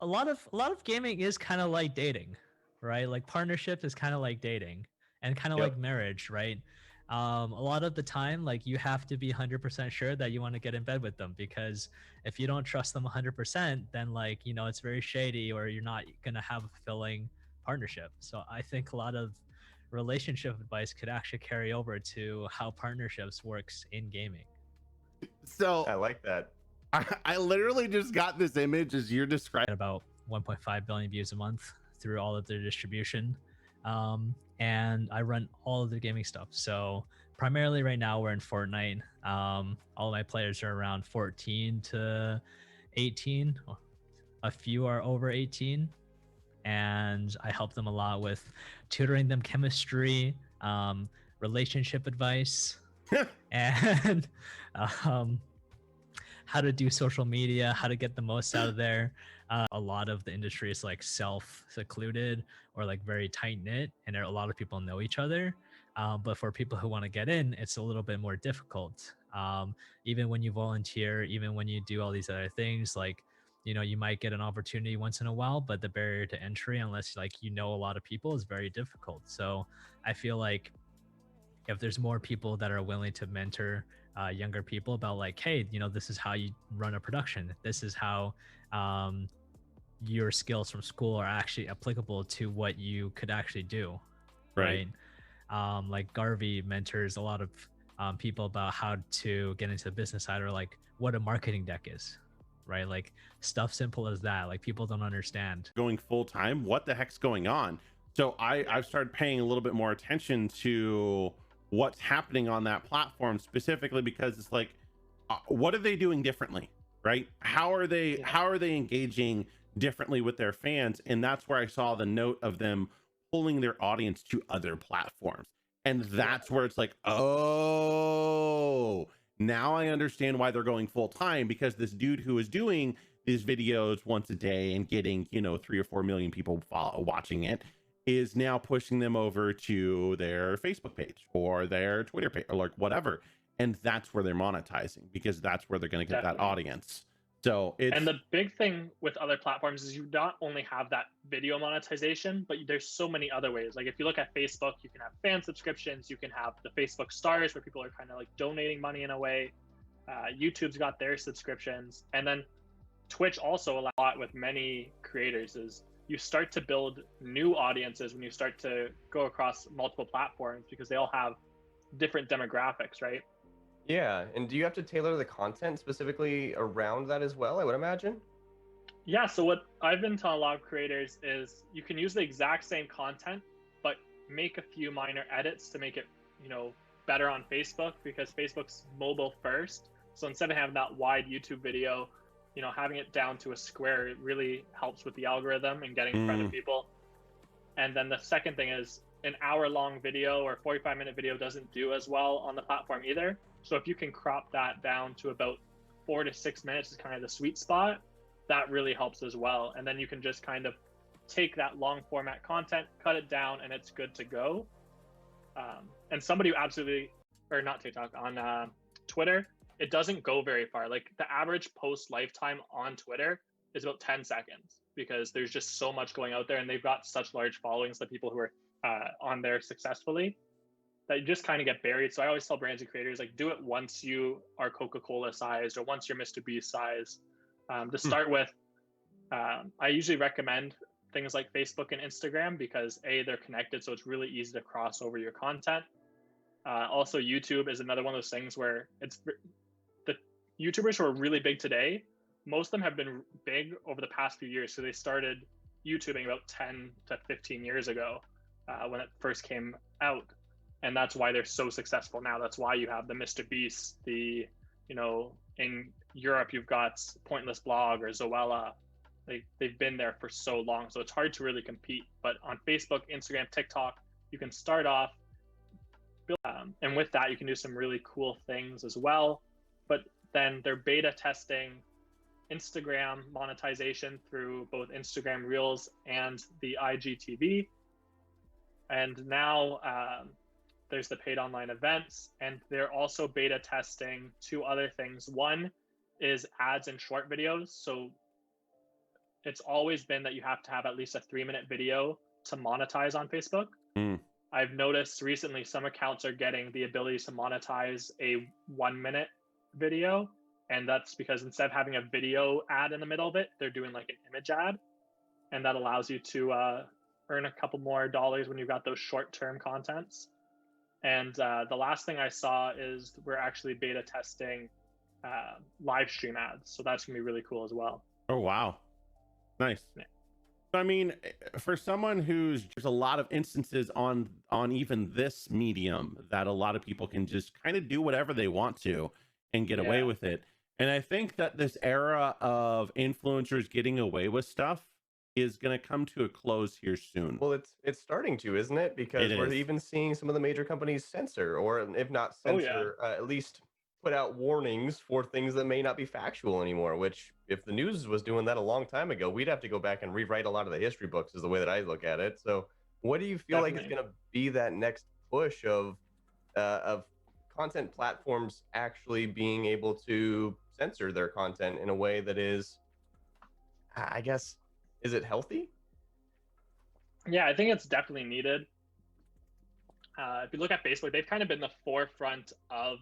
a lot of gaming is kind of like dating, right? Like partnership is kind of like dating and kind of Yep. like marriage, right? A lot of the time, like you have to be 100% sure that you want to get in bed with them, because if you don't trust them 100%, then like, it's very shady, or you're not going to have a fulfilling partnership. So I think a lot of relationship advice could actually carry over to how partnerships works in gaming. So I like that. I literally just got this image as you're describing. About 1.5 billion views a month through all of their distribution. And I run all of the gaming stuff. So primarily right now we're in Fortnite. All of my players are around 14 to 18. A few are over 18. And I help them a lot with tutoring them chemistry, relationship advice, and um, how to do social media, how to get the most out of there. A lot of the industry is like self-secluded or like very tight knit, and a lot of people know each other. But for people who want to get in, it's a little bit more difficult. Even when you volunteer, even when you do all these other things, like you might get an opportunity once in a while, but the barrier to entry, unless like a lot of people, is very difficult. So I feel like if there's more people that are willing to mentor younger people about like, hey, this is how you run a production, this is how your skills from school are actually applicable to what you could actually do, right? Like Garvey mentors a lot of people about how to get into the business side, or like what a marketing deck is, right? Like stuff simple as that, like people don't understand. Going full time, what the heck's going on? So I've started paying a little bit more attention to what's happening on that platform, specifically because it's like, what are they doing differently, right? How are they engaging differently with their fans? And that's where I saw the note of them pulling their audience to other platforms. And that's where it's like, oh, now I understand why they're going full time, because this dude who is doing these videos once a day and getting 3 or 4 million people watching it is now pushing them over to their Facebook page or their Twitter page or like whatever. And that's where they're monetizing, because that's where they're going to get that audience. So and the big thing with other platforms is you not only have that video monetization, but there's so many other ways. Like if you look at Facebook, you can have fan subscriptions, you can have the Facebook stars where people are kind of like donating money in a way. YouTube's got their subscriptions. And then Twitch also a lot with many creators is you start to build new audiences when you start to go across multiple platforms, because they all have different demographics, right? Yeah, and do you have to tailor the content specifically around that as well, I would imagine? Yeah, so what I've been telling a lot of creators is you can use the exact same content, but make a few minor edits to make it, better on Facebook, because Facebook's mobile first. So instead of having that wide YouTube video, having it down to a square, it really helps with the algorithm and getting in front of people. And then the second thing is an hour-long video or 45-minute video doesn't do as well on the platform either. So if you can crop that down to about 4 to 6 minutes is kind of the sweet spot, that really helps as well. And then you can just kind of take that long format content, cut it down, and it's good to go. And somebody who absolutely, or not TikTok, on Twitter, it doesn't go very far. Like the average post lifetime on Twitter is about 10 seconds, because there's just so much going out there, and they've got such large followings, the people who are on there successfully, that you just kind of get buried. So I always tell brands and creators, like, do it once you are Coca-Cola sized or once you're Mr. Beast size. To start with, I usually recommend things like Facebook and Instagram, because they're connected, so it's really easy to cross over your content. Also, YouTube is another one of those things where it's the YouTubers who are really big today, most of them have been big over the past few years. So they started YouTubing about 10 to 15 years ago when it first came out. And that's why they're so successful now. That's why you have the Mr. Beast, in Europe, you've got Pointless Blog or Zoella. They've been there for so long. So it's hard to really compete. But on Facebook, Instagram, TikTok, you can start off. And with that, you can do some really cool things as well. But then they're beta testing Instagram monetization through both Instagram Reels and the IGTV. And now there's the paid online events, and they're also beta testing 2 other things. One is ads and short videos. So it's always been that you have to have at least a 3-minute video to monetize on Facebook. Mm. I've noticed recently some accounts are getting the ability to monetize a 1-minute video. And that's because instead of having a video ad in the middle of it, they're doing like an image ad. And that allows you to earn a couple more dollars when you've got those short-term contents. And the last thing I saw is we're actually beta testing live stream ads. So that's going to be really cool as well. Oh, wow. Nice. Yeah. So, I mean, for someone there's a lot of instances on even this medium that a lot of people can just kind of do whatever they want to and get away with it. And I think that this era of influencers getting away with stuff is going to come to a close here soon. Well, it's starting to, isn't it? Because we're is. even seeing some of the major companies censor, or if not censor, at least put out warnings for things that may not be factual anymore. Which, if the news was doing that a long time ago, we'd have to go back and rewrite a lot of the history books, is the way that I look at it. So, what do you feel like is going to be that next push of content platforms actually being able to censor their content in a way that is, I guess, is it healthy? Yeah, I think it's definitely needed. If you look at Facebook, they've kind of been the forefront of